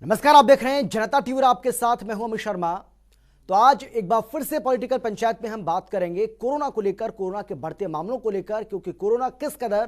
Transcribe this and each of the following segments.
नमस्कार, आप देख रहे हैं जनता टीवी और आपके साथ मैं हूं अमित शर्मा। तो आज एक बार फिर से पॉलिटिकल पंचायत में हम बात करेंगे कोरोना को लेकर, कोरोना के बढ़ते मामलों को लेकर, क्योंकि कोरोना किस कदर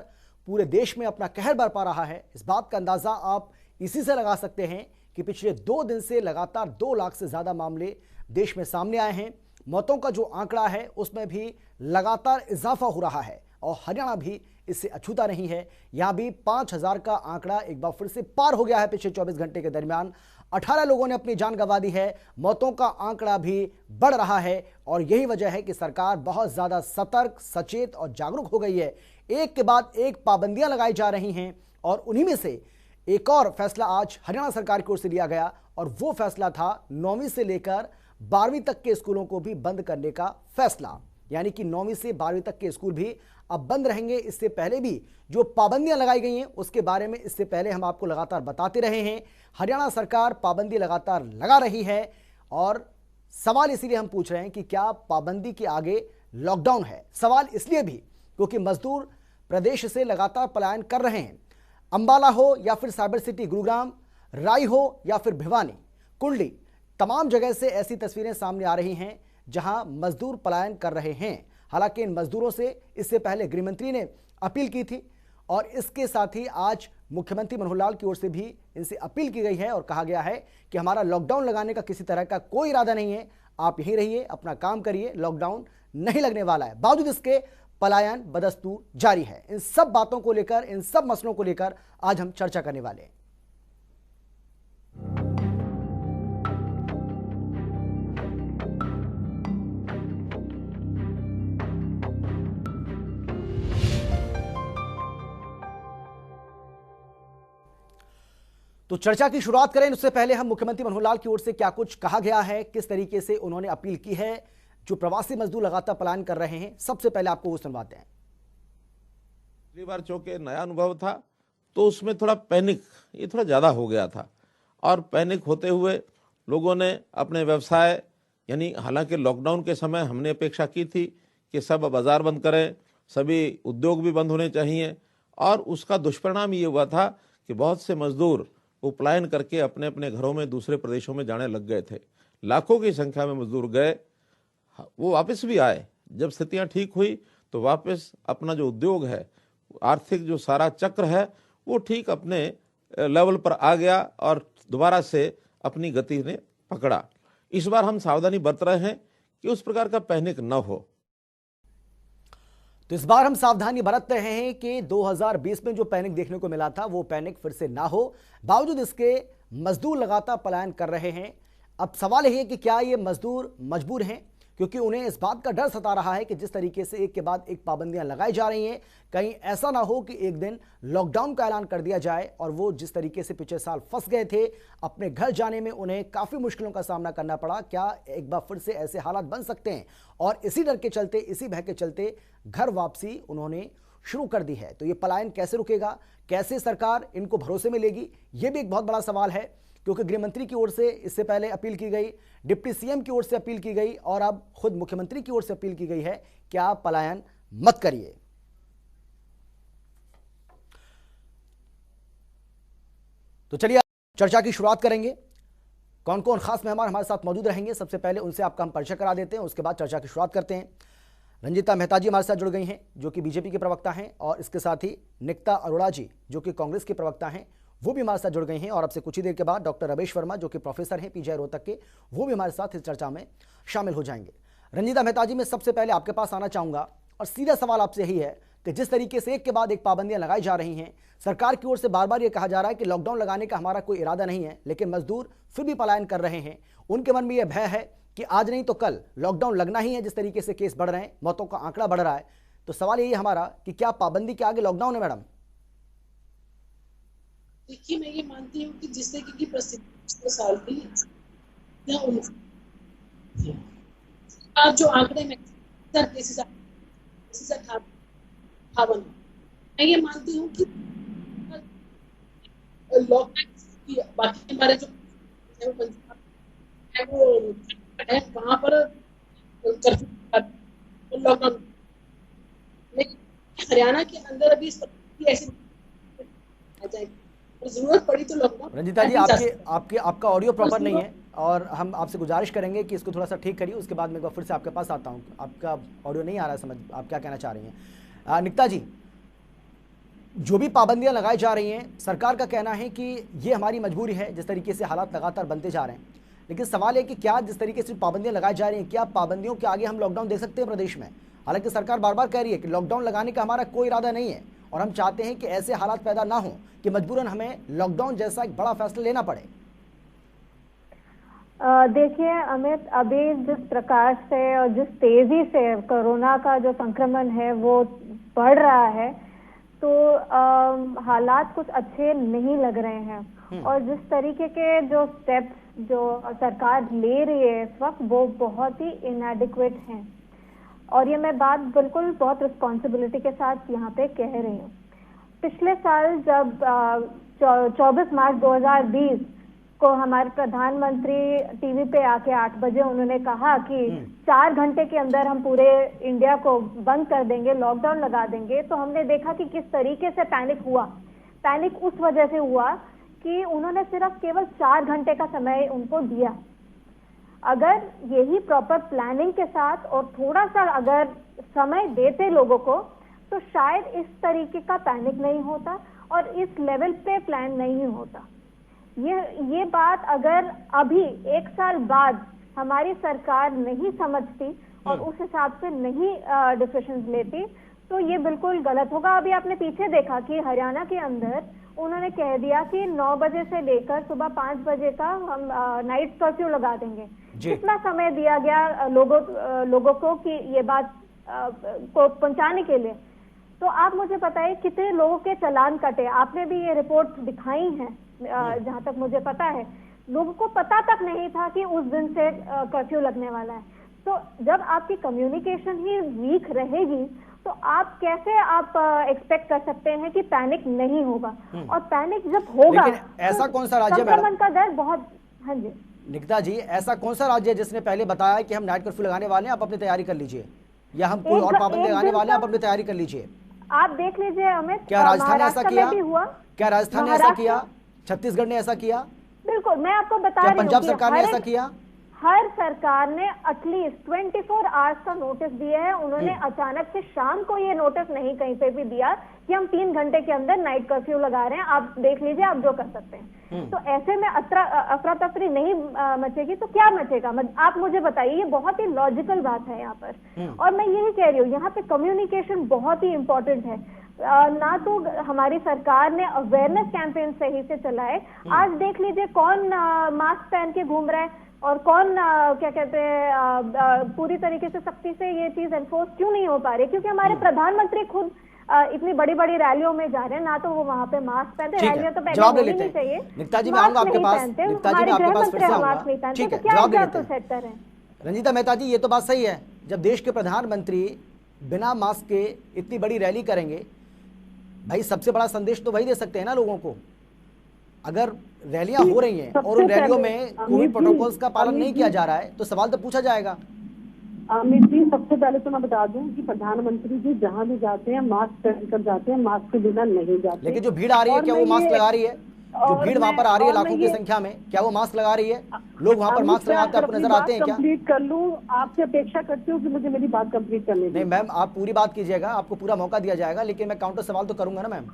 पूरे देश में अपना कहर बरपा रहा है, इस बात का अंदाजा आप इसी से लगा सकते हैं कि पिछले 2 दिन से लगातार 2 लाख से ज्यादा मामले देश में सामने आए हैं। मौतों का जो आंकड़ा है उसमें भी लगातार इजाफा हो रहा है और हरियाणा भी इससे अछूता नहीं है। यहां भी 5000 का आंकड़ा एक बार फिर से पार हो गया है। पिछले 24 घंटे के दरमियान 18 लोगों ने अपनी जान गंवा दी है। मौतों का आंकड़ा भी बढ़ रहा है और यही वजह है कि सरकार बहुत ज्यादा सतर्क, सचेत और जागरूक हो गई है। एक के बाद एक पाबंदियां लगाई जा रही हैं और उन्हीं में से एक और फैसला आज हरियाणा सरकार की ओर से लिया गया और वो फैसला था 9वीं से लेकर 12वीं तक के स्कूलों को भी बंद करने का फैसला। यानी कि 9वीं से 12वीं तक के स्कूल भी अब बंद रहेंगे। इससे पहले भी जो पाबंदियां लगाई गई हैं उसके बारे में इससे पहले हम आपको लगातार बताते रहे हैं। हरियाणा सरकार पाबंदी लगातार लगा रही है और सवाल इसीलिए हम पूछ रहे हैं कि क्या पाबंदी के आगे लॉकडाउन है। सवाल इसलिए भी क्योंकि मजदूर प्रदेश से लगातार पलायन कर रहे हैं। अंबाला हो या फिर साइबर सिटी गुरुग्राम, राई हो या फिर भिवानी, कुंडली, तमाम जगह से ऐसी तस्वीरें सामने आ रही हैं जहां मजदूर पलायन कर रहे हैं। हालांकि इन मजदूरों से इससे पहले गृहमंत्री ने अपील की थी और इसके साथ ही आज मुख्यमंत्री मनोहर लाल की ओर से भी इनसे अपील की गई है और कहा गया है कि हमारा लॉकडाउन लगाने का किसी तरह का कोई इरादा नहीं है, आप यहीं रहिए, अपना काम करिए, लॉकडाउन नहीं लगने वाला है। बावजूद इसके पलायन बदस्तूर जारी है। इन सब बातों को लेकर, इन सब मसलों को लेकर आज हम चर्चा करने वाले हैं। तो चर्चा की शुरुआत करें उससे पहले हम मुख्यमंत्री मनोहर लाल की ओर से क्या कुछ कहा गया है, किस तरीके से उन्होंने अपील की है जो प्रवासी मजदूर लगातार पलायन कर रहे हैं, सबसे पहले आपको वो सुनवाते हैं। पहली बार चूंकि नया अनुभव था तो उसमें थोड़ा पैनिक ये थोड़ा ज़्यादा हो गया था और पैनिक होते हुए लोगों ने अपने व्यवसाय, यानी हालांकि लॉकडाउन के समय हमने अपेक्षा की थी कि सब बाज़ार बंद करें, सभी उद्योग भी बंद होने चाहिए, और उसका दुष्परिणाम ये हुआ था कि बहुत से मजदूर वो पलायन करके अपने अपने घरों में दूसरे प्रदेशों में जाने लग गए थे। लाखों की संख्या में मजदूर गए, वो वापस भी आए। जब स्थितियां ठीक हुई तो वापस अपना जो उद्योग है, आर्थिक जो सारा चक्र है, वो ठीक अपने लेवल पर आ गया और दोबारा से अपनी गति ने पकड़ा। इस बार हम सावधानी बरत रहे हैं कि उस प्रकार का पैनिक न हो। तो इस बार हम सावधानी बरत रहे हैं कि 2020 में जो पैनिक देखने को मिला था वो पैनिक फिर से ना हो। बावजूद इसके मजदूर लगातार पलायन कर रहे हैं। अब सवाल यह है कि क्या ये मजदूर मजबूर हैं, क्योंकि उन्हें इस बात का डर सता रहा है कि जिस तरीके से एक के बाद एक पाबंदियां लगाई जा रही हैं, कहीं ऐसा ना हो कि एक दिन लॉकडाउन का ऐलान कर दिया जाए और वो जिस तरीके से पिछले साल फंस गए थे, अपने घर जाने में उन्हें काफ़ी मुश्किलों का सामना करना पड़ा, क्या एक बार फिर से ऐसे हालात बन सकते हैं। और इसी डर के चलते, इसी भय के चलते घर वापसी उन्होंने शुरू कर दी है। तो ये पलायन कैसे रुकेगा, कैसे सरकार इनको भरोसे में लेगी, ये भी एक बहुत बड़ा सवाल है, क्योंकि गृहमंत्री की ओर से इससे पहले अपील की गई, डिप्टी सीएम की ओर से अपील की गई और अब खुद मुख्यमंत्री की ओर से अपील की गई है कि आप पलायन मत करिए। तो चलिए चर्चा की शुरुआत करेंगे। कौन कौन खास मेहमान हमारे साथ मौजूद रहेंगे, सबसे पहले उनसे आपका हम परिचय करा देते हैं, उसके बाद चर्चा की शुरुआत करते हैं। रंजीता मेहता जी हमारे साथ जुड़ गई हैं, जो कि बीजेपी के प्रवक्ता हैं, और इसके साथ ही निकिता अरोड़ा जी जो कि कांग्रेस के प्रवक्ता हैं, वो भी हमारे साथ जुड़ गई हैं। और अब से कुछ ही देर के बाद डॉक्टर रमेश वर्मा जो कि प्रोफेसर हैं पीजीआई रोहतक के, वो भी हमारे साथ इस चर्चा में शामिल हो जाएंगे। रंजीता मेहता जी, मैं सबसे पहले आपके पास आना चाहूँगा और सीधा सवाल आपसे यही है कि जिस तरीके से एक के बाद एक पाबंदियां लगाई जा रही हैं, सरकार की ओर से बार बार ये कहा जा रहा है कि लॉकडाउन लगाने का हमारा कोई इरादा नहीं है, लेकिन मजदूर फिर भी पलायन कर रहे हैं। उनके मन में यह भय है कि आज नहीं तो कल लॉकडाउन लगना ही है। जिस तरीके से केस बढ़ रहे हैं, मौतों का आंकड़ा बढ़ रहा है, तो सवाल यही है हमारा कि क्या पाबंदी के आगे लॉकडाउन है मैडम? देखिए, मैं ये मानती हूँ कि जिस तरीके की परिस्थिति पिछले साल थी या आज जो आंकड़े में मैं ये मानती हूँ कि लॉकडाउन बाकी हमारे जो है वो है वहाँ पर कर्फ्यू लॉकडाउन, लेकिन हरियाणा के अंदर अभी ऐसी और जरूरत पड़ी तो लॉकडाउन। रंजीता जी, आपका ऑडियो प्रॉपर नहीं है और हम आपसे गुजारिश करेंगे कि इसको थोड़ा सा ठीक करिए। उसके बाद मैं एक बार फिर से आपके पास आता हूँ। आपका ऑडियो नहीं आ रहा है, समझ आप क्या कहना चाह रही हैं। निकिता जी, जो भी पाबंदियां लगाई जा रही हैं, सरकार का कहना है कि ये हमारी मजबूरी है, जिस तरीके से हालात लगातार बनते जा रहे हैं। लेकिन सवाल है कि क्या जिस तरीके से पाबंदियां लगाई जा रही हैं, क्या पाबंदियों के आगे हम लॉकडाउन दे सकते हैं प्रदेश में? हालांकि सरकार बार बार कह रही है कि लॉकडाउन लगाने का हमारा कोई इरादा नहीं है और हम चाहते हैं कि ऐसे हालात पैदा ना हो कि मजबूरन हमें लॉकडाउन जैसा एक बड़ा फैसला लेना पड़े। देखिए अमित, अभी जिस प्रकार से और जिस तेजी से कोरोना का जो संक्रमण है वो बढ़ रहा है, तो हालात कुछ अच्छे नहीं लग रहे हैं। और जिस तरीके के जो स्टेप्स जो सरकार ले रही है इस वक्त, वो बहुत ही इनएडिक्वेट हैं। और ये मैं बात बिल्कुल बहुत रिस्पॉन्सिबिलिटी के साथ यहाँ पे कह रही हूँ। पिछले साल जब 24 मार्च 2020 को हमारे प्रधानमंत्री टीवी पे आके 8 बजे उन्होंने कहा कि 4 घंटे के अंदर हम पूरे इंडिया को बंद कर देंगे, लॉकडाउन लगा देंगे, तो हमने देखा कि किस तरीके से पैनिक हुआ। पैनिक उस वजह से हुआ कि उन्होंने सिर्फ केवल 4 घंटे का समय उनको दिया। अगर यही प्रॉपर प्लानिंग के साथ और थोड़ा सा अगर समय देते लोगों को, तो शायद इस तरीके का पैनिक नहीं होता और इस लेवल पे प्लान नहीं होता। ये बात अगर अभी 1 साल बाद हमारी सरकार नहीं समझती और उस हिसाब से नहीं डिसीजन लेती, तो ये बिल्कुल गलत होगा। अभी आपने पीछे देखा कि हरियाणा के अंदर उन्होंने कह दिया कि 9 बजे से लेकर सुबह 5 बजे का हम नाइट कर्फ्यू लगा देंगे। कितना समय दिया गया लोगों को कि ये बात को पहुंचाने के लिए। तो आप मुझे बताइए कितने लोगों के चालान कटे? आपने भी ये रिपोर्ट दिखाई है, जहां तक मुझे पता है लोगों को पता तक नहीं था कि उस दिन से कर्फ्यू लगने वाला है। तो जब आपकी कम्युनिकेशन ही वीक रहेगी, तो आप कैसे एक्सपेक्ट कर सकते हैं कि पैनिक नहीं होगा? और पैनिक जब होगा, ऐसा कौन सा राज्य संक्रमण का दर बहुत। हाँ जी निकिता जी, ऐसा कौन सा राज्य है जिसने पहले बताया कि हम नाइट कर्फ्यू लगाने वाले हैं, आप अपनी तैयारी कर लीजिए, या हम कोई और पाबंदी लगाने वाले हैं, आप अपनी तैयारी कर लीजिए? आप देख लीजिए अमित, क्या राजस्थान ने ऐसा किया? क्या राजस्थान ने ऐसा किया? छत्तीसगढ़ ने ऐसा किया? बिल्कुल, मैं आपको बता रही हूँ। पंजाब सरकार ने ऐसा किया? हर सरकार ने एटलीस्ट 24 आवर्स का नोटिस दिया है। उन्होंने अचानक से शाम को ये नोटिस नहीं कहीं पे भी दिया कि हम 3 घंटे के अंदर नाइट कर्फ्यू लगा रहे हैं, आप देख लीजिए, आप जो कर सकते हैं। तो ऐसे में अफरा तफरी नहीं मचेगी तो क्या मचेगा? आप मुझे बताइए, ये बहुत ही लॉजिकल बात है यहाँ पर। और मैं यही कह रही हूँ, यहाँ पे कम्युनिकेशन बहुत ही इंपॉर्टेंट है। ना तो हमारी सरकार ने अवेयरनेस कैंपेन सही से चलाए। आज देख लीजिए कौन मास्क पहन के घूम रहा है और कौन क्या कहते हैं पूरी तरीके से सख्ती से ये चीज एनफोर्स क्यों नहीं हो पा रही? क्योंकि हमारे प्रधानमंत्री खुद इतनी बड़ी बड़ी रैलियों में जा रहे हैं, ना तो वो वहां पे मास्क पहनते। रैलियां तो पहले होनी नहीं चाहिए। निकिता जी, मैं आऊंगा आपके पास। निकिता जी, मैं आपके पास फिर से आऊंगा। ठीक है, जवाब लेते हैं। रंजीता मेहता जी, ये तो बात सही है, जब देश के प्रधानमंत्री बिना मास्क के इतनी बड़ी रैली करेंगे, भाई सबसे बड़ा संदेश तो वही दे सकते हैं ना लोगों को। अगर रैलियां हो रही हैं और उन रैलियों में कोविड प्रोटोकॉल्स का पालन नहीं किया जा रहा है, तो सवाल तो पूछा जाएगा। अमित जी, सबसे पहले तो मैं बता दूं कि प्रधानमंत्री जी जहां भी जाते हैं मास्क पहनकर जाते हैं, मास्क के बिना नहीं जाते। लेकिन जो भीड़ आ रही है, क्या वो मास्क लगा रही है? जो भीड़ वहां पर आ रही है लाखों की संख्या में, क्या वो मास्क लगा रही है? लोग वहां पर मास्क लगाते आपको नजर आते हैं क्या? कंप्लीट कर लूं, आपसे अपेक्षा करती हूँ कि मुझे मेरी बात कंप्लीट करनी। नहीं मैम, आप पूरी बात कीजिएगा, आपको पूरा मौका दिया जाएगा, लेकिन मैं काउंटर सवाल तो करूंगा ना मैम।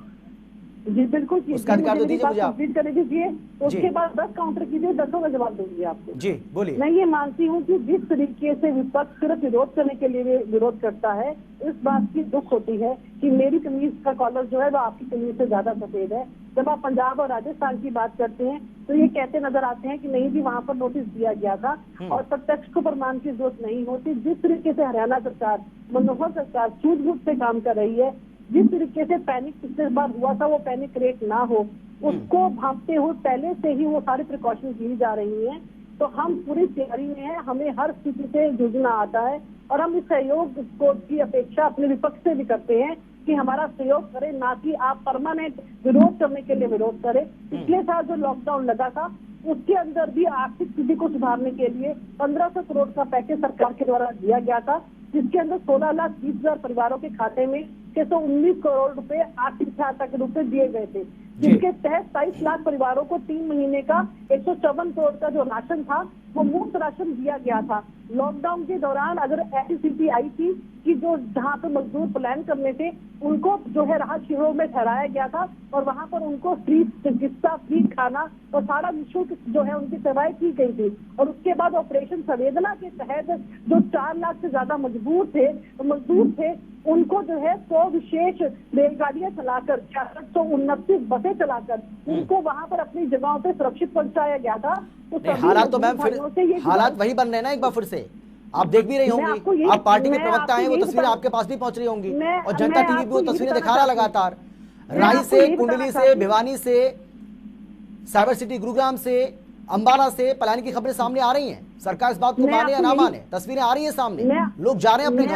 जी बिल्कुल, उसका अधिकार तो दीजिए मुझे। कंप्लीट करने दीजिए, उसके बाद 10 काउंटर कीजिए, 10 का जवाब दूंगी आपको। जी बोलिए। मैं ये मानती हूँ कि जिस तरीके से विपक्ष सिर्फ विरोध करने के लिए विरोध करता है, इस बात की दुख होती है कि मेरी कमीज का कॉलर जो है वो आपकी कमीज से ज्यादा सफेद है। जब आप पंजाब और राजस्थान की बात करते हैं तो ये कहते नजर आते हैं कि नहीं जी वहाँ पर नोटिस दिया गया था, और प्रत्यक्ष को प्रमाण की जरूरत नहीं होती। जिस तरीके से हरियाणा सरकार, मनोहर सरकार सूझबूझ से काम कर रही है, जिस तरीके से पैनिक पिछले बार हुआ था वो पैनिक क्रिएट ना हो, उसको भांपते हुए पहले से ही वो सारी प्रिकॉशन ली जा रही हैं। तो हम पूरी तैयारी में हैं, हमें हर स्थिति से जूझना आता है और हम इस सहयोग को की अपेक्षा अपने विपक्ष से भी करते हैं कि हमारा सहयोग करें, ना कि आप परमानेंट विरोध करने के लिए विरोध करें। पिछले साल जो लॉकडाउन लगा था उसके अंदर भी आर्थिक स्थिति को सुधारने के लिए 1500 करोड़ का पैकेज सरकार के द्वारा दिया गया था, जिसके अंदर 16,20,000 परिवारों के खाते में 619 करोड़ रुपए आर्थिक सहायता के रूप में दिए गए थे। जिसके तहत 23 लाख परिवारों को 3 महीने का 154 करोड़ का जो राशन था वो मुफ्त राशन दिया गया था। लॉकडाउन के दौरान अगर ऐसी स्थिति आई थी कि जो जहाँ पे मजदूर प्लान करने थे उनको जो है राहत शिविरों में ठहराया गया था और वहां पर उनको फ्री चिकित्सा, फ्री खाना और सारा निःशुल्क जो है उनकी सेवाएं की गई थी। और उसके बाद ऑपरेशन संवेदना के तहत जो 4 लाख से ज्यादा मजदूर थे उनको जो है 100 विशेष रेलगाड़ियां चलाकर 429 बसें चलाकर उनको वहां पर अपनी जगहों पे सुरक्षित पहुंचाया गया था। तो हालात तो मैम फिर हालात वही बन रहे हैं ना, एक बार फिर से आप देख भी रही होंगी, आप पार्टी के प्रवक्ता हैं, वो तस्वीरें आपके पास भी पहुंच रही होंगी और जनता टीवी भी वो तस्वीरें दिखा रहा लगातार। राही से, कुंडली से, भिवानी से, साइबर सिटी गुरुग्राम से, अंबाला से पलायन की खबरें सामने आ रही हैं। सरकार इस बात को माने या ना माने, तस्वीरें आ रही है सामने, लोग जा रहे हैं अपने घर।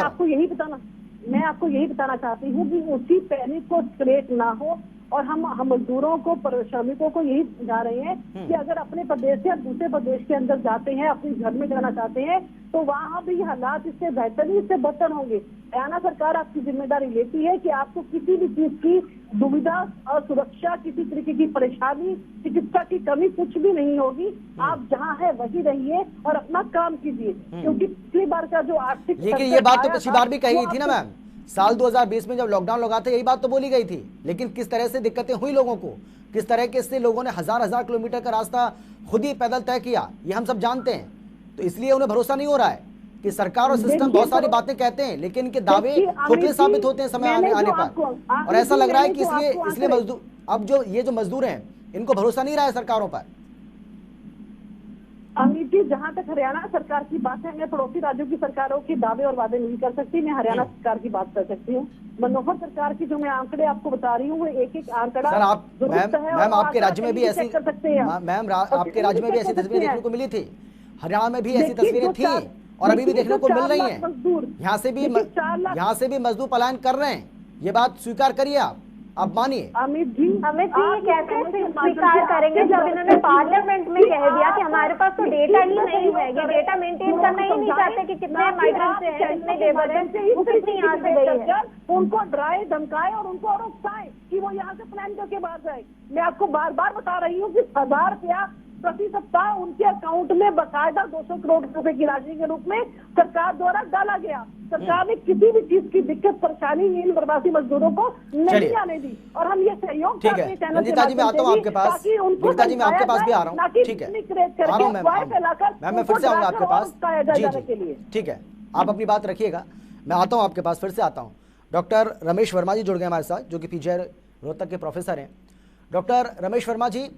मैं आपको यही बताना चाहती हूँ कि उसी पैनिक को क्रिएट ना हो और हम मजदूरों को, श्रमिकों को यही समझा रहे हैं कि अगर अपने प्रदेश से दूसरे प्रदेश के अंदर जाते हैं, अपने घर में जाना चाहते हैं तो वहाँ भी हालात इससे बेहतर ही इससे बदतर होंगे। हरियाणा सरकार आपकी जिम्मेदारी लेती है कि आपको किसी भी चीज की दुविधा और सुरक्षा, किसी तरीके की परेशानी, चिकित्सा की कमी कुछ भी नहीं होगी। आप जहाँ है वही रहिए और अपना काम कीजिए, क्योंकि पिछली बार का जो आर्थिक, लेकिन ये बात तो पिछली बार भी कही थी ना मैम, साल 2020 में जब लॉकडाउन लगा था यही बात तो बोली गई थी। लेकिन किस तरह से दिक्कतें हुई लोगों को, किस तरह के से लोगों ने हजार किलोमीटर का रास्ता खुद ही पैदल तय किया, ये हम सब जानते हैं। तो इसलिए उन्हें भरोसा नहीं हो रहा है कि सरकार और सिस्टम बहुत सारी बातें कहते हैं लेकिन इनके दावे खोखले साबित होते हैं समय आने पर। और ऐसा लग रहा है कि इसलिए मजदूर, अब जो ये जो मजदूर हैं इनको भरोसा नहीं रहा है सरकारों पर। अमित जी, जहाँ तक हरियाणा सरकार की बात है, मैं पड़ोसी राज्यों की सरकारों के दावे और वादे नहीं कर सकती, मैं हरियाणा सरकार की बात कर सकती हूँ। मनोहर सरकार की जो मैं आंकड़े आपको बता रही हूँ वो एक आंकड़ा सर आप मैम आपके राज्य में भी ऐसी मैम आपके राज्य में भी ऐसी तस्वीरें देखने को मिली थी, हरियाणा में भी ऐसी तस्वीरें थी और अभी भी देखने को मिल रही हैं। यहाँ से भी मजदूर पलायन कर रहे हैं, ये बात स्वीकार करिए आप मानिए। अमित जी कैसे स्वीकार करेंगे जब इन्होंने पार्लियामेंट में कह दिया कि हमारे पास तो डेटा ही नहीं है, ये डेटा मेंटेन करना ही नहीं चाहते कि कितने माइग्रेंट्स हैं, कितने लेबर हैं, वो कितनी यहाँ से गई है। उनको डराए, धमकाए और उनको और उकसाए कि वो यहाँ से प्लान करके बाहर जाए। मैं आपको बार बार बता रही हूँ कि 1000 रुपया प्रति सप्ताह उनके अकाउंट में बकायदा 200 करोड़ रुपए की राशि के रूप में सरकार द्वारा डाला गया। सरकार ने किसी भी चीज की दिक्कत, परेशानी इन प्रवासी मजदूरों को नहीं आने दी और हम ये सहयोग ठीक है। रंजिता जी मैं आता हूँ आपके पास, रंजिता जी मैं आपके पास भी आ रहा हूँ, ठीक है मैं फिर से आऊंगा आपके पास। जी ठीक है, आप अपनी बात रखिएगा, मैं आता हूँ आपके पास, फिर से आता हूँ। डॉक्टर रमेश वर्मा जी जुड़ गए हमारे साथ, जो कि पीजीआई रोहतक के प्रोफेसर हैं। डॉक्टर रमेश वर्मा जी,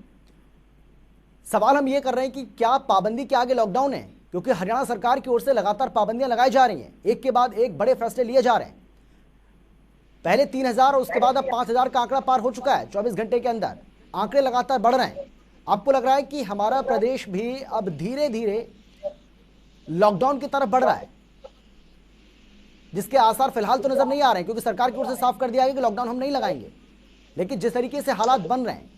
सवाल हम ये कर रहे हैं कि क्या पाबंदी के आगे लॉकडाउन है, क्योंकि हरियाणा सरकार की ओर से लगातार पाबंदियां लगाई जा रही हैं, एक के बाद एक बड़े फैसले लिए जा रहे हैं। पहले 3000 और उसके बाद अब 5000 का आंकड़ा पार हो चुका है 24 घंटे के अंदर, आंकड़े लगातार बढ़ रहे हैं। आपको लग रहा है कि हमारा प्रदेश भी अब धीरे धीरे लॉकडाउन की तरफ बढ़ रहा है, जिसके आसार फिलहाल तो नजर नहीं आ रहे हैं, क्योंकि सरकार की ओर से साफ कर दिया गया कि लॉकडाउन हम नहीं लगाएंगे, लेकिन जिस तरीके से हालात बन रहे हैं।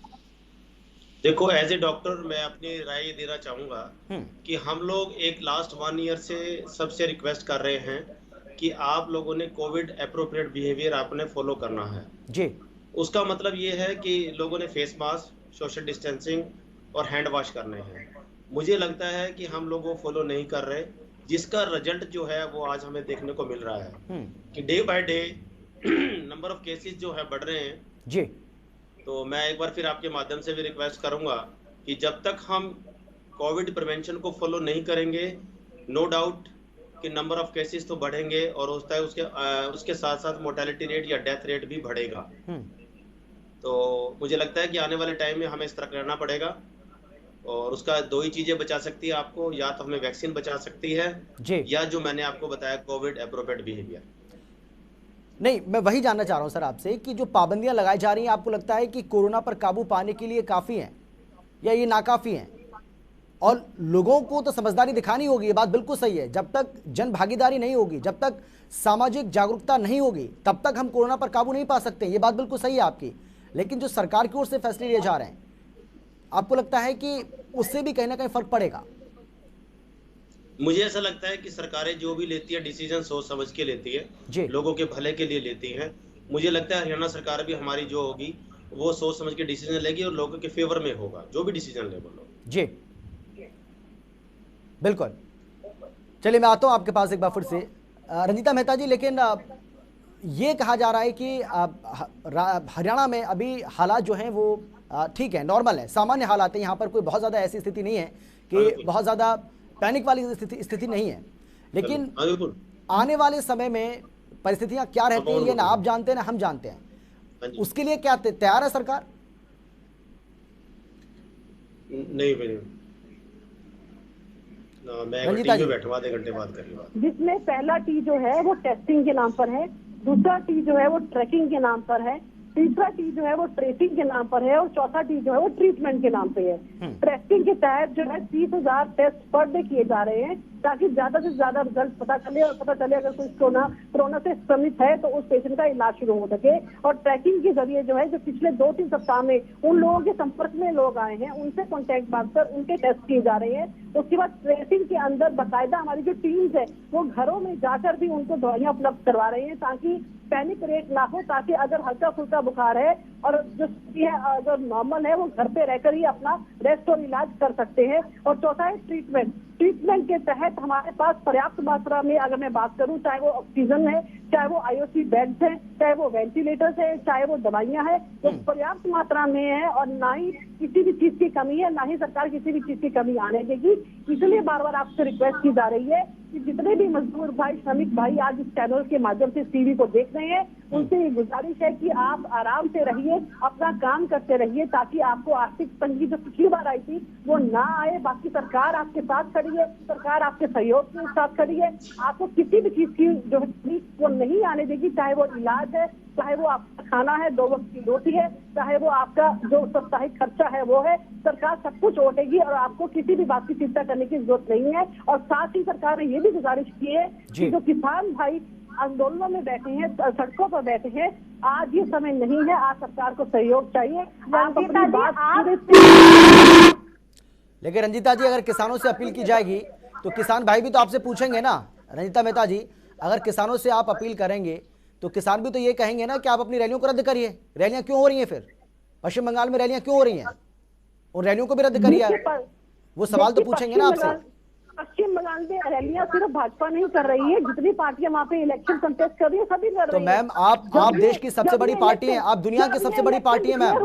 देखो, एज ए डॉक्टर मैं अपनी राय ये देना चाहूंगा कि हम लोग एक लास्ट 1 ईयर से सबसे रिक्वेस्ट कर रहे हैं कि आप लोगों ने कोविड एप्रोप्रिएट बिहेवियर आपने फॉलो करना है जी। उसका मतलब ये है कि लोगों ने फेस मास्क, सोशल डिस्टेंसिंग और हैंड वॉश करने हैं। मुझे लगता है कि हम लोग वो फॉलो नहीं कर रहे, जिसका रिजल्ट जो है वो आज हमें देखने को मिल रहा है कि day by day number of cases जो है बढ़ रहे हैं जी। तो मैं एक बार फिर आपके माध्यम से भी रिक्वेस्ट करूंगा कि जब तक हम कोविड प्रिवेंशन को फॉलो नहीं करेंगे, नो डाउट कि नंबर ऑफ केसेस तो बढ़ेंगे और होता है उसके साथ साथ मोर्टेलिटी रेट या डेथ रेट भी बढ़ेगा। तो मुझे लगता है कि आने वाले टाइम में हमें इस तरह करना पड़ेगा और उसका 2 ही चीजें बचा सकती है आपको, या तो हमें वैक्सीन बचा सकती है जी, या जो मैंने आपको बताया कोविड एप्रोप्रिएट बिहेवियर। नहीं, मैं वही जानना चाह रहा हूं सर आपसे कि जो पाबंदियां लगाई जा रही हैं, आपको लगता है कि कोरोना पर काबू पाने के लिए काफी हैं या ये नाकाफी हैं? और लोगों को तो समझदारी दिखानी होगी, ये बात बिल्कुल सही है। जब तक जन भागीदारी नहीं होगी, जब तक सामाजिक जागरूकता नहीं होगी, तब तक हम कोरोना पर काबू नहीं पा सकते, ये बात बिल्कुल सही है आपकी। लेकिन जो सरकार की ओर से फैसले लिए जा रहे हैं, आपको लगता है कि उससे भी कहीं ना कहीं फर्क पड़ेगा? मुझे ऐसा लगता है कि सरकारें जो भी लेती है डिसीजन सोच समझ के लेती है, लोगों के भले के लिए लेती है। मुझे लगता है हरियाणा सरकार भी हमारी जो होगी वो सोच समझ के डिसीजन लेगी और लोगों के फेवर में होगा, जो भी डिसीजन ले वो लोग। जी बिल्कुल। चलिए मैं आता हूं आपके पास एक बार फिर से रंजीता मेहता जी, लेकिन ये कहा जा रहा है कि हरियाणा में अभी हालात जो हैं वो ठीक है, नॉर्मल है, सामान्य हालात है, यहाँ पर कोई बहुत ज़्यादा ऐसी स्थिति नहीं है कि बहुत ज़्यादा पैनिक वाली स्थिति नहीं है, लेकिन आने वाले समय में परिस्थितियां क्या रहती हैं ये ना आप जानते हैं ना हम जानते हैं, उसके लिए क्या तैयार है सरकार? नहीं मैं टीम में बैठूंगा, आधे घंटे बाद करूंगा, जिसमें पहला टी जो है वो टेस्टिंग के नाम पर है, दूसरा टी जो है वो ट्रैकिंग के नाम पर है, तीसरा टी जो है वो ट्रेसिंग के नाम पर है और चौथा टी जो है वो ट्रीटमेंट के नाम पे है। टेस्टिंग के तहत जो है 30,000 टेस्ट पर डे किए जा रहे हैं ताकि ज्यादा से ज्यादा रिजल्ट पता चले और पता चले अगर कोई कोरोना से संक्रमित है तो उस पेशेंट का इलाज शुरू हो सके। और ट्रैकिंग के जरिए जो है जो पिछले 2-3 सप्ताह में उन लोगों के संपर्क में लोग आए हैं उनसे कॉन्टेक्ट बांधकर उनके टेस्ट किए जा रहे हैं। उसके बाद ट्रेसिंग के अंदर बाकायदा हमारी जो टीम्स है वो घरों में जाकर भी उनको दवाइयां उपलब्ध करवा रहे हैं ताकि पैनिक रेट ना हो, ताकि अगर हल्का फुल्का बुखार है और जो स्थिति है अगर नॉर्मल है वो घर पे रहकर ही अपना रेस्ट और इलाज कर सकते हैं। और चौथा है ट्रीटमेंट के तहत हमारे पास पर्याप्त मात्रा में अगर मैं बात करूं, चाहे वो ऑक्सीजन है, चाहे वो आईओसी बेड्स है, चाहे वो वेंटिलेटर्स है, चाहे वो दवाइयां है, तो पर्याप्त मात्रा में है और ना ही किसी भी चीज की कमी है, ना ही सरकार किसी भी चीज की कमी आने देगी। इसलिए बार बार आपसे रिक्वेस्ट की जा रही है कि जितने भी मजदूर भाई, श्रमिक भाई आज इस चैनल के माध्यम से टीवी को देख रहे हैं उनसे ये गुजारिश है कि आप आराम से रहिए, अपना काम करते रहिए ताकि आपको आर्थिक तंगी जो पिछली बार आई थी वो ना आए। बाकी सरकार आपके साथ खड़ी है, सरकार आपके सहयोग के साथ खड़ी है, आपको किसी भी चीज की जो है वो नहीं आने देगी, चाहे वो इलाज है, चाहे वो आपका खाना है, 2 वक्त की रोटी है, चाहे वो आपका जो साप्ताहिक खर्चा है वो है, सरकार सब कुछ ओटेगी और आपको किसी भी बात की चिंता करने की जरूरत नहीं है। और साथ ही सरकार ने ये भी गुजारिश की है कि जो किसान भाई आंदोलनों में बैठे हैं, सड़कों पर बैठे हैं, आज ये समय नहीं है, आज सरकार को सहयोग चाहिए। आप अपनी बात लेकिन रंजीता जी अगर किसानों से अपील की जाएगी तो किसान भाई भी तो आपसे पूछेंगे ना। रंजीता मेहता जी, अगर किसानों से आप अपील करेंगे तो किसान भी तो ये कहेंगे ना कि आप अपनी रैलियों को रद्द करिए। रैलियां क्यों हो रही हैं फिर? पश्चिम बंगाल में रैलियां क्यों हो रही हैं? उन रैलियों को भी रद्द करिए। वो सवाल तो पूछेंगे ना आपसे। पश्चिम बंगाल में रैलियां सिर्फ भाजपा नहीं कर रही है, जितनी पार्टियां वहाँ पे इलेक्शन कंटेस्ट कर रही है सभी कर रही है। तो मैम आप देश की सबसे बड़ी पार्टी हैं, आप दुनिया की सबसे बड़ी पार्टी है मैम,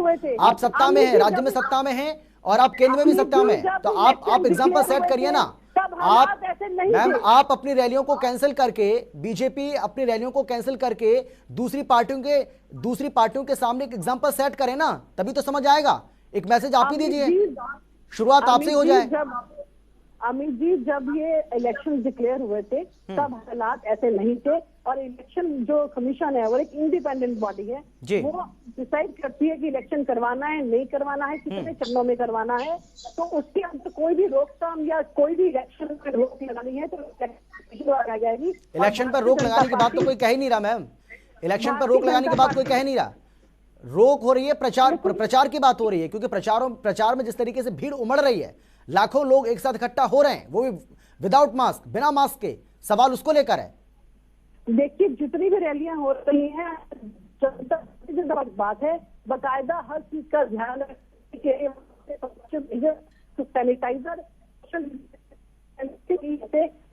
आप सत्ता में हैं, राज्य में सत्ता में हैं और आप केंद्र में भी सत्ता में हैं, तो आप एग्जाम्पल सेट करिए ना। आप अपनी रैलियों को कैंसिल करके, बीजेपी अपनी रैलियों को कैंसिल करके दूसरी पार्टियों के सामने एक एग्जाम्पल सेट करें ना, तभी तो समझ आएगा। एक मैसेज आप ही दीजिए, शुरुआत आपसे हो जाए। अमित जी, जब ये इलेक्शन डिक्लेयर हुए थे तब हालात ऐसे नहीं थे और इलेक्शन जो कमीशन है वो एक इंडिपेंडेंट बॉडी है, वो डिसाइड करती है कि इलेक्शन करवाना है नहीं करवाना है, कितने चरणों में करवाना है। तो उसके अंदर कोई भी रोकथाम या कोई भी इलेक्शन पर रोक लगानी है तो लगाई जाएगी। इलेक्शन पर रोक लगाने की बात तो कोई कह ही नहीं रहा मैम, इलेक्शन पर रोक लगाने की बात कोई कह नहीं रहा। रोक हो रही है प्रचार की बात हो रही है, क्योंकि प्रचार में जिस तरीके से भीड़ उमड़ रही है, लाखों लोग एक साथ इकट्ठा हो रहे हैं, वो भी विदाउट मास्क, बिना मास्क के, सवाल उसको लेकर है। देखिए जितनी भी रैलियां हो रही हैं, बात है बाकायदा हर चीज का ध्यान रखने सैनिटाइजर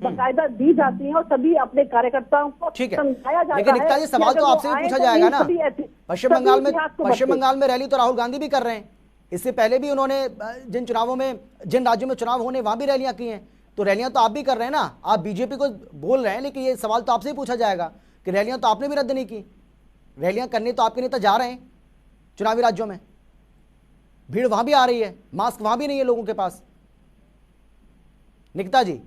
बाकायदा दी जाती है और सभी अपने कार्यकर्ताओं को समझाया जाता है। लेकिन एकता जी, सवाल तो आपसे भी पूछा जाएगा ना। पश्चिम बंगाल में रैली तो राहुल गांधी भी कर रहे हैं, इससे पहले भी उन्होंने जिन राज्यों में चुनाव होने वहां भी रैलियां की हैं, तो रैलियां तो आप भी कर रहे हैं ना। आप बीजेपी को बोल रहे हैं, लेकिन ये सवाल तो आपसे ही पूछा जाएगा कि रैलियां तो आपने भी रद्द नहीं की, रैलियां करने तो आपके नेता जा रहे हैं चुनावी राज्यों में, भीड़ वहां भी आ रही है, मास्क वहां भी नहीं है लोगों के पास। निकिता जी,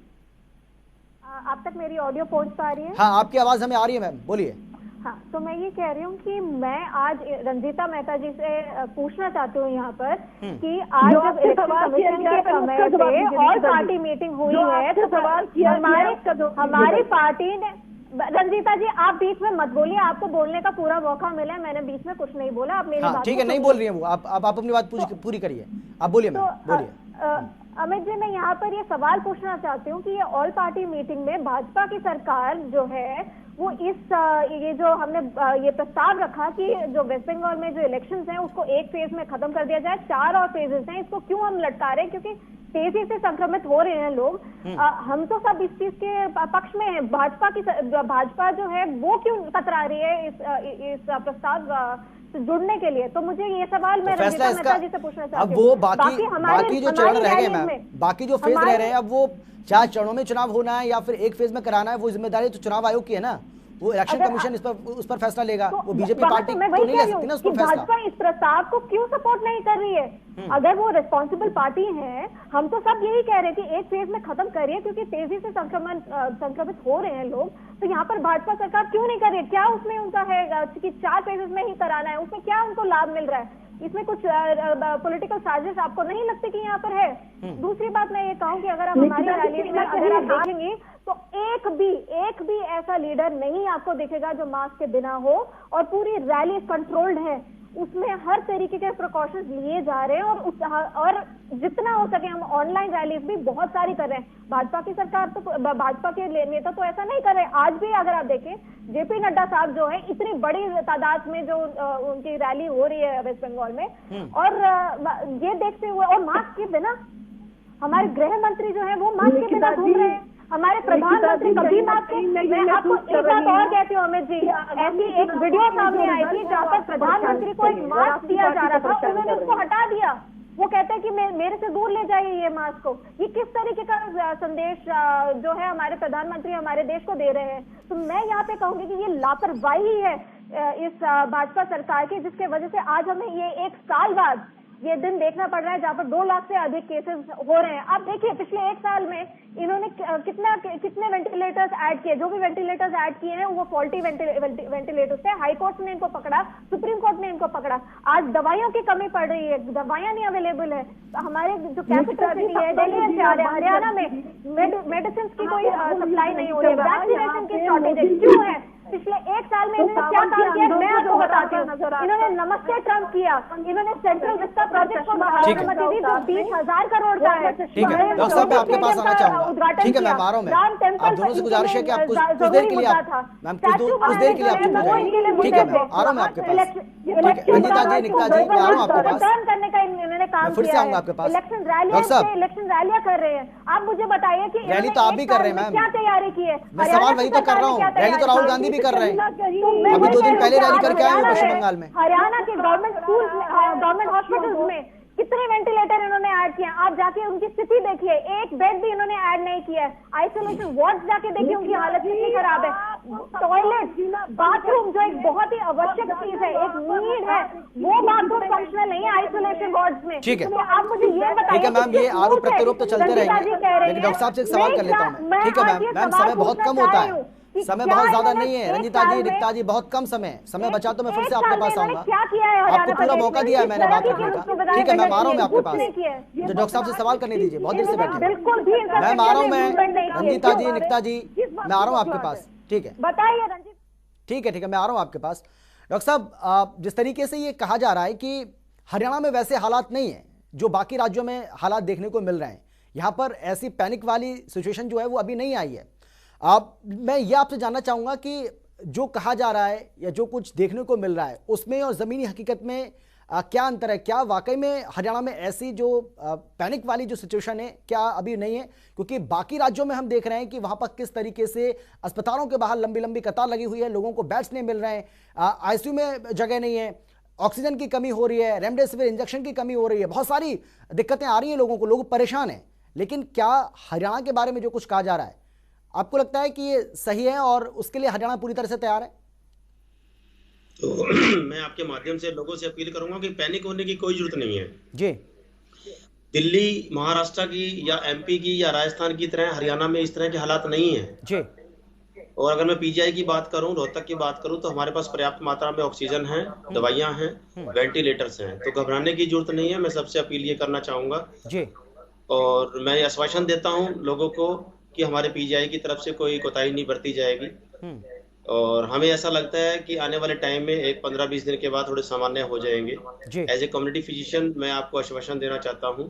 आप तक मेरी ऑडियो पहुंच पा रही है? हाँ, आपकी आवाज हमें आ रही है मैम, बोलिए। हाँ, तो मैं ये कह रही हूँ कि मैं आज रंजीता मेहता जी से पूछना चाहती हूँ यहाँ पर कि आज जब इलेक्शन कमीशन के समय पे और पार्टी मीटिंग हुई है तो सवाल किया हमारी पार्टी ने। रंजीता जी, आप बीच में मत बोलिए, आपको बोलने का पूरा मौका मिला है, मैंने बीच में कुछ नहीं बोला, आप मेरी बात। ठीक है, नहीं बोल रही है वो, आप अपनी बात पूरी करिए, आप बोलिए मैम, बोलिए। अमित जी, मैं यहाँ पर ये सवाल पूछना चाहती हूँ कि ये ऑल पार्टी मीटिंग में भाजपा की सरकार जो है वो ये जो हमने ये प्रस्ताव रखा कि जो वेस्ट बंगाल में जो इलेक्शंस हैं उसको एक फेज में खत्म कर दिया जाए, 4 और फेजेस हैं, इसको क्यों हम लटका रहे हैं? क्योंकि तेजी से संक्रमित हो रहे हैं लोग। हम तो सब इस चीज के पक्ष में हैं। भाजपा जो है वो क्यों कतरा रही है इस प्रस्ताव जुड़ने के लिए? तो मुझे ये सवाल मैं रंजीता मेहता जी से पूछना चाहती हूँ। अब वो बाकी जो चरण रह गए मैम, बाकी जो फेज रह रहे हैं, अब वो 4 चरणों में चुनाव होना है या फिर एक फेज में कराना है, वो जिम्मेदारी तो चुनाव आयोग की है ना। वो इलेक्शन कमीशन उस पर फैसला लेगा। वो बीजेपी पार्टी तो नहीं ले सकती ना उस पर फैसला। भाजपा इस प्रस्ताव को क्यों सपोर्ट नहीं कर रही है? अगर वो रिस्पॉन्सिबल पार्टी है, हम तो सब यही कह रहे हैं कि एक फेज में खत्म करिए, क्योंकि तेजी से संक्रमित हो रहे हैं लोग। तो यहाँ पर भाजपा सरकार क्यों नहीं कर रही है? क्या उसमें उनका है कि 4 फेजेस में ही कराना है? उसमें क्या उनको लाभ मिल रहा है? इसमें कुछ पॉलिटिकल साजिश आपको नहीं लगती कि यहाँ पर है? दूसरी बात मैं ये कहूँ कि अगर आप हमारी रैली में अगर आप देखेंगे तो एक भी ऐसा लीडर नहीं आपको दिखेगा जो मास्क के बिना हो, और पूरी रैली कंट्रोल्ड है। उसमें हर तरीके के प्रिकॉशंस लिए जा रहे हैं और जितना हो सके हम ऑनलाइन रैलीज भी बहुत सारी कर रहे हैं। भाजपा की सरकार तो भाजपा के नेता तो ऐसा नहीं कर रहे। आज भी अगर आप देखें, जेपी नड्डा साहब जो है इतनी बड़ी तादाद में जो उनकी रैली हो रही है वेस्ट बंगाल में, और ये देखते हुए, और मास्क के बिना हमारे गृह मंत्री जो है वो मास्क के बिना घूम रहे हैं। हमारे प्रधानमंत्री कभी मास्क, मैं आपको एक बात और कहती हूँ अमित जी, ऐसी एक वीडियो सामने आई थी जहाँ पर प्रधानमंत्री को एक मास्क दिया जा रहा था, उन्होंने उसको हटा दिया। वो कहते हैं कि मेरे से दूर ले जाइए ये मास्क को। ये किस तरीके का संदेश जो है हमारे प्रधानमंत्री हमारे देश को दे रहे हैं? तो मैं यहाँ पे कहूंगी कि ये लापरवाही है इस भाजपा सरकार की, जिसके वजह से आज हमें ये 1 साल बाद ये दिन देखना पड़ रहा है जहाँ पर 2 लाख से अधिक केसेस हो रहे हैं। आप देखिए पिछले 1 साल में इन्होंने कितने वेंटिलेटर्स ऐड किए। जो भी वेंटिलेटर्स ऐड किए हैं वो फॉल्टी वेंटिलेटर्स थे। हाई कोर्ट ने इनको पकड़ा, सुप्रीम कोर्ट ने इनको पकड़ा। आज दवाइयों की कमी पड़ रही है, दवाइयां नहीं अवेलेबल है। हमारे जो कैपिटल सिटी है दिल्ली, हरियाणा में मेडिसिन की कोई सप्लाई नहीं हो रही है, वैक्सीनेशन की शॉर्टेज क्यों है? पिछले 1 साल में इन्होंने क्या काम किया मैं आपको बताती हूँ। इन्होंने नमस्ते ट्रम्प किया, इन्होंने सेंट्रल विस्टा प्रोजेक्ट को अनुमति दी जो 20,000 करोड़ का है। ठीक है डॉक्टर साहब, मैं आपके पास आना चाहूंगा। ठीक है मैम, आ रहा हूँ मैं। आप दोनों से गुजारिश है कि आप कुछ देर के लिए मैम कुछ देर के लिए आप चुप हो जाइए। ठीक है मैम, आ रहा हूँ मैं आपके पास। ठीक है रंजीता जी, निकिता जी, मैं आ रहा हूँ आपके पास। करने का इन्होंने काम फिर से आऊंगा आपके पास। इलेक्शन रैलियां कर रहे हैं। आप मुझे बताइए कि रैली तो आप भी कर रहे हैं मैम, क्या तैयारी की है? मैं सवाल वही तो कर रहा हूँ। रैली तो राहुल गांधी भी कर रहे हैं, अभी 2 दिन पहले रैली करके आए पश्चिम बंगाल में। हरियाणा के गवर्नमेंट स्कूल, गवर्नमेंट हॉस्पिटल्स में कितने वेंटिलेटर इन्होंने ऐड किए? आप जाके उनकी स्थिति देखिए, एक बेड भी इन्होंने ऐड नहीं किया है। आइसोलेशन वार्ड जाके देखिए, उनकी हालत कितनी खराब है। टॉयलेट, बाथरूम जो एक बहुत ही आवश्यक चीज है, एक नीड है, वो बाथरूम फंक्शनल नहीं है आइसोलेशन वार्ड्स में। ठीक है, तो आप मुझे ये बताइए। ठीक है मैम, ये आरोप प्रत्यारोप तो चलते रहेंगे, लेकिन डॉक्टर साहब से एक सवाल कर लेता हूँ। ठीक है मैम, समय बहुत कम होता है, समय बहुत ज्यादा नहीं है। रंजीता जी, निकिता जी, बहुत कम समय बचा, तो मैं फिर से आपके पास आऊंगा। आपको पूरा मौका दिया है मैंने बात करने का। ठीक है मैम, आ रहा हूँ मैं आपके पास। जो डॉक्टर साहब से सवाल करने दीजिए, बहुत देर से बैठे। मैम आ रहा हूँ मैं, रंजीता जी, निकिता जी, मैं आ रहा हूँ आपके पास। ठीक है, बताइए रंजीत। ठीक है, मैं आ रहा हूँ आपके पास। डॉक्टर साहब, जिस तरीके से ये कहा जा रहा है कि हरियाणा में वैसे हालात नहीं है जो बाकी राज्यों में हालात देखने को मिल रहे हैं, यहाँ पर ऐसी पैनिक वाली सिचुएशन जो है वो अभी नहीं आई है। मैं ये आपसे जानना चाहूंगा कि जो कहा जा रहा है या जो कुछ देखने को मिल रहा है उसमें और ज़मीनी हकीकत में क्या अंतर है? क्या वाकई में हरियाणा में ऐसी जो पैनिक वाली जो सिचुएशन है क्या अभी नहीं है? क्योंकि बाकी राज्यों में हम देख रहे हैं कि वहाँ पर किस तरीके से अस्पतालों के बाहर लंबी लंबी कतार लगी हुई है, लोगों को बेड्स नहीं मिल रहे हैं, आईसीयू में जगह नहीं है, ऑक्सीजन की कमी हो रही है, रेमडेसिविर इंजेक्शन की कमी हो रही है, बहुत सारी दिक्कतें आ रही हैं लोगों को, लोग परेशान हैं। लेकिन क्या हरियाणा के बारे में जो कुछ कहा जा रहा है, आपको लगता है कि ये सही है और उसके लिए हरियाणा पूरी तरह से तैयार है? तो मैं आपके माध्यम से लोगों से अपील करूंगा कि पैनिक होने की कोई जरूरत नहीं है जी। दिल्ली, महाराष्ट्र की या एमपी की या राजस्थान की तरह हरियाणा में इस तरह के हालात नहीं है जी। और अगर मैं पीजीआई की बात करूं, रोहतक की बात करूं, तो हमारे पास पर्याप्त मात्रा में ऑक्सीजन है, दवाइयां हैं, वेंटिलेटर्स हैं, तो घबराने की जरूरत नहीं है। मैं सबसे अपील ये करना चाहूंगा जी। और मैं आश्वासन देता हूं लोगों को कि हमारे पीजीआई की तरफ से कोई कोताही नहीं बरती जाएगी और हमें ऐसा लगता है कि आने वाले टाइम में एक 15-20 दिन के बाद थोड़े सामान्य हो जाएंगे। एज ए कम्युनिटी फिजिशियन मैं आपको आश्वासन देना चाहता हूं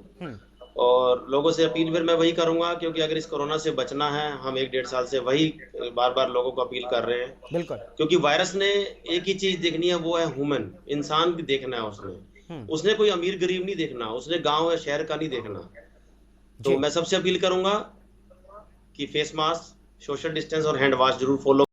और लोगों से अपील फिर मैं वही करूंगा, क्योंकि अगर इस कोरोना से बचना है, हम 1-1.5 साल से वही बार बार लोगों को अपील कर रहे हैं। बिल्कुल। क्योंकि वायरस ने एक ही चीज देखनी है, वो है ह्यूमन, इंसान भी देखना है उसने कोई अमीर गरीब नहीं देखना, उसने गांव या शहर का नहीं देखना। तो मैं सबसे अपील करूंगा कि फेस मास्क, सोशल डिस्टेंस और हैंड वॉश जरूर फॉलो